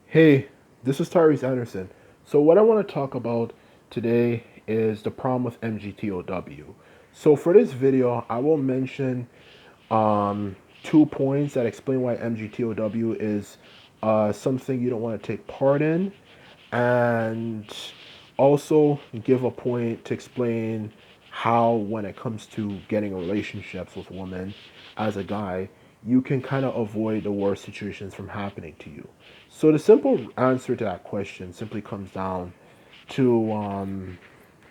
Hey, this is Tyrese Anderson. So, what I want to talk about today is the problem with MGTOW. So, for this video, I will mention 2 points that explain why MGTOW is something you don't want to take part in, and also give a point to explain how, when it comes to getting relationships with women as a guy, you can kind of avoid the worst situations from happening to you. So the simple answer to that question simply comes down to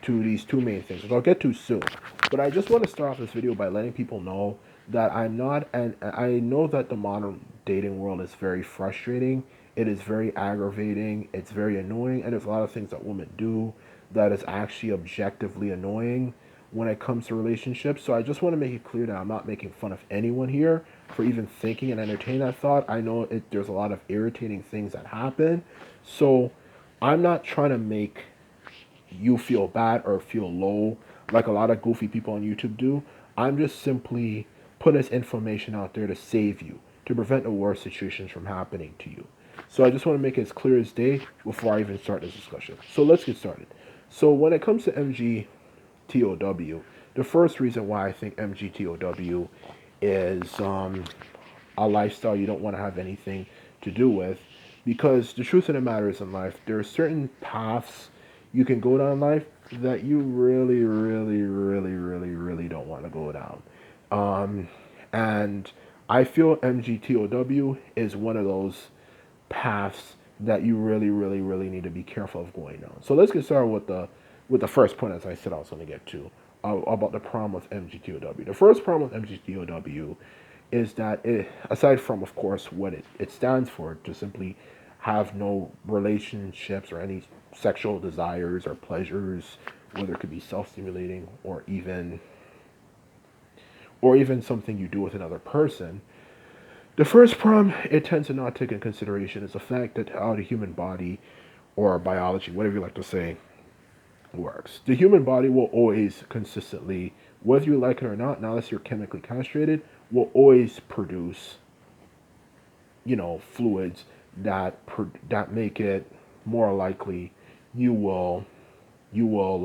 these two main things, which I'll get to soon. But I just want to start off this video by letting people know that I'm not, and I know that the modern dating world is very frustrating. It is very aggravating. It's very annoying, and there's a lot of things that women do that is actually objectively annoying when it comes to relationships. So I just want to make it clear that I'm not making fun of anyone here for even thinking and entertaining that thought. I know there's a lot of irritating things that happen. So I'm not trying to make you feel bad or feel low like a lot of goofy people on YouTube do. I'm just simply putting this information out there to save you, to prevent the worst situations from happening to you. So I just want to make it as clear as day before I even start this discussion. So let's get started. So when it comes to MGTOW, the first reason why I think MGTOW is a lifestyle you don't want to have anything to do with, because the truth of the matter is, in life there are certain paths you can go down in life that you really don't want to go down. And I feel MGTOW is one of those paths that you really need to be careful of going down. So let's get started with the first point, as I said I was going to get to, about the problem with MGTOW. The first problem with MGTOW is that it, aside from, of course, what it stands for, to simply have no relationships or any sexual desires or pleasures, whether it could be self-stimulating or even something you do with another person. The first problem it tends to not take into consideration is the fact that how the human body, or biology, whatever you like to say, works. The human body will always consistently, whether you like it or not, now unless you're chemically castrated, will always produce, fluids that make it more likely you will you will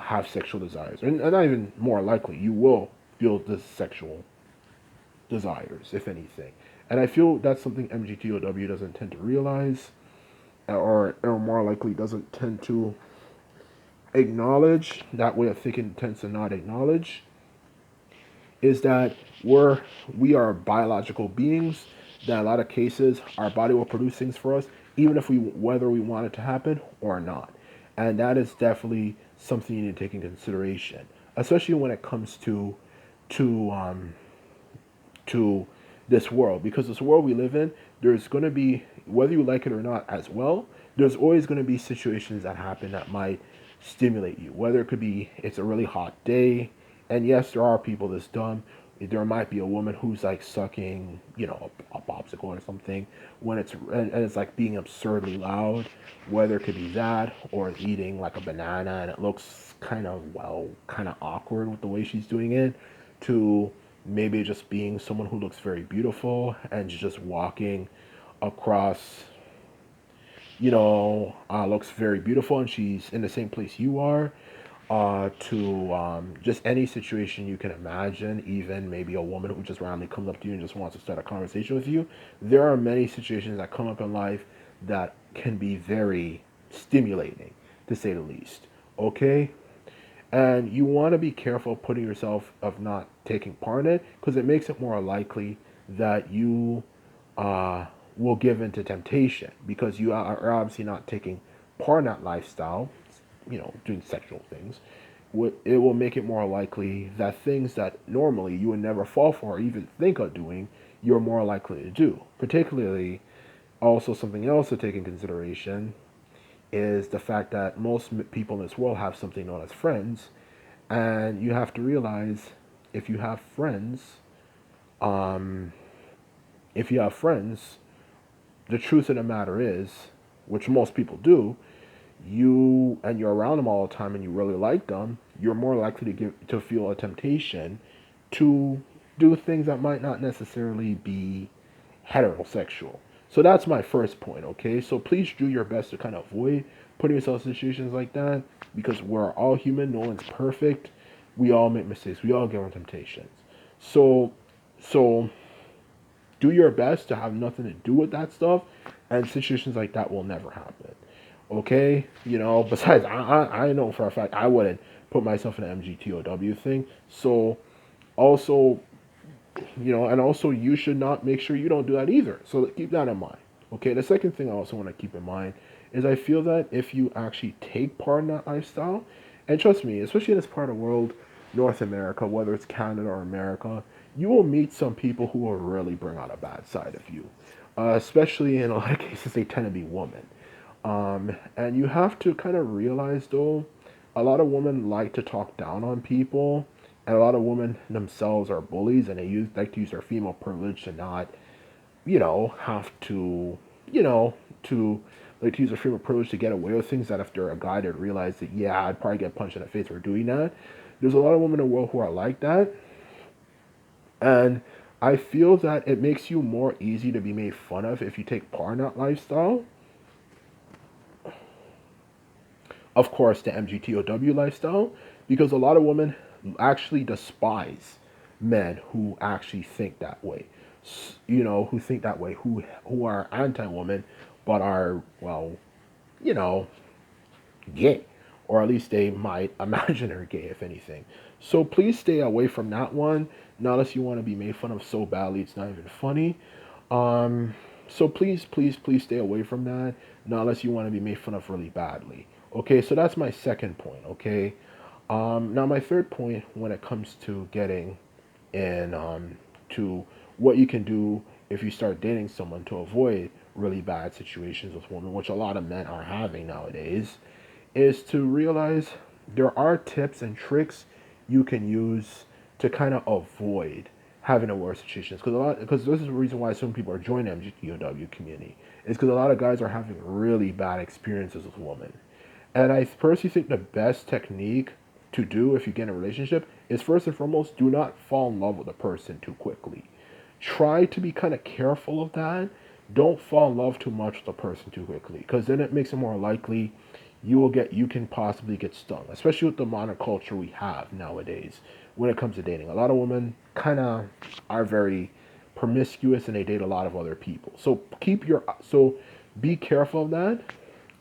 have sexual desires, and not even more likely, you will feel the sexual desires, if anything. And I feel that's something MGTOW doesn't tend to realize, or more likely doesn't tend to acknowledge. That way of thinking tends to not acknowledge is that we are biological beings. That in a lot of cases our body will produce things for us, even if we whether we want it to happen or not. And that is definitely something you need to take in consideration, especially when it comes to to this world, because this world we live in, there's going to be, whether you like it or not as well, there's always going to be situations that happen that might stimulate you, whether it could be it's a really hot day, and yes, there are people that's dumb. There might be a woman who's like sucking, a popsicle or something when and it's like being absurdly loud. Whether it could be that or eating like a banana and it looks kind of awkward with the way she's doing it, to maybe just being someone who looks very beautiful and just walking across, looks very beautiful and she's in the same place you are, to just any situation you can imagine, even maybe a woman who just randomly comes up to you and just wants to start a conversation with you. There are many situations that come up in life that can be very stimulating, to say the least. Okay? And you want to be careful putting yourself of not taking part in it, because it makes it more likely that you uh, will give into temptation, because you are obviously not taking part in that lifestyle, doing sexual things. It will make it more likely that things that normally you would never fall for or even think of doing, you're more likely to do. Particularly, also something else to take in consideration is the fact that most people in this world have something known as friends, and you have to realize, if you have friends, um, if you have friends, the truth of the matter is, which most people do, you're around them all the time and you really like them, you're more likely to feel a temptation to do things that might not necessarily be heterosexual. So that's my first point, okay? So please do your best to kind of avoid putting yourself in situations like that because we're all human, no one's perfect. We all make mistakes. We all get on temptations. So so do your best to have nothing to do with that stuff, and situations like that will never happen. Okay, besides, I know for a fact I wouldn't put myself in an MGTOW thing. So also, and also you should not make sure you don't do that either. So keep that in mind. Okay, the second thing I also want to keep in mind is I feel that if you actually take part in that lifestyle, and trust me, especially in this part of the world, North America, whether it's Canada or America, you will meet some people who will really bring out a bad side of you. Especially in a lot of cases, they tend to be women. And you have to kind of realize, though, a lot of women like to talk down on people, and a lot of women themselves are bullies, and like to use their female privilege to not, have to, to like to use their female privilege to get away with things that if they're a guy, they'd realize that, yeah, I'd probably get punched in the face for doing that. There's a lot of women in the world who are like that, and I feel that it makes you more easy to be made fun of if you take part in that lifestyle. Of course, the MGTOW lifestyle, because a lot of women actually despise men who actually think that way. Who think that way, who are anti-woman, but are, well, you know, gay, or at least they might imagine they're gay, if anything. So please stay away from that one, not unless you want to be made fun of so badly it's not even funny. Um, so please, please, please stay away from that, not unless you want to be made fun of really badly. Okay, so that's my second point. Okay, now my third point when it comes to getting in to what you can do if you start dating someone to avoid really bad situations with women, which a lot of men are having nowadays, is to realize there are tips and tricks you can use to kind of avoid having a worse situations. Because this is the reason why some people are joining the MGTOW community. Is because a lot of guys are having really bad experiences with women. And I personally think the best technique to do if you get in a relationship is first and foremost, do not fall in love with a person too quickly. Try to be kind of careful of that. Don't fall in love too much with a person too quickly, because then it makes it more likely you can possibly get stung, especially with the modern culture we have nowadays when it comes to dating. A lot of women kind of are very promiscuous and they date a lot of other people. So be careful of that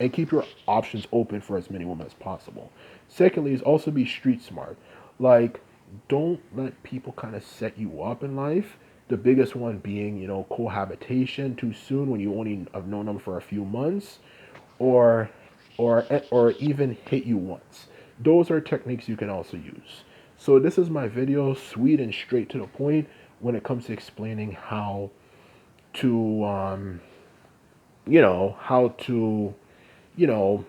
and keep your options open for as many women as possible. Secondly, is also be street smart. Like, don't let people kind of set you up in life. The biggest one being, cohabitation too soon when you only have known them for a few months, or or even hit you once. Those are techniques you can also use. So this is my video, sweet and straight to the point when it comes to explaining to how to you know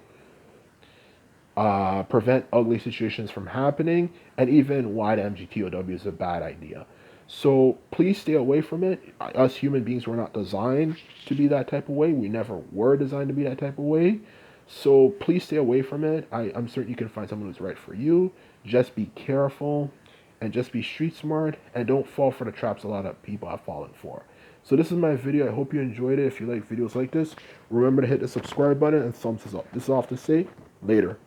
prevent ugly situations from happening, and even why the MGTOW is a bad idea. So please stay away from it. Us human beings were not designed to be that type of way. We never were designed to be that type of way. So please stay away from it. I'm certain you can find someone who's right for you. Just be careful and just be street smart, and don't fall for the traps a lot of people have fallen for. So this is my video. I hope you enjoyed it. If you like videos like this, remember to hit the subscribe button and thumbs us up. This is off to say later.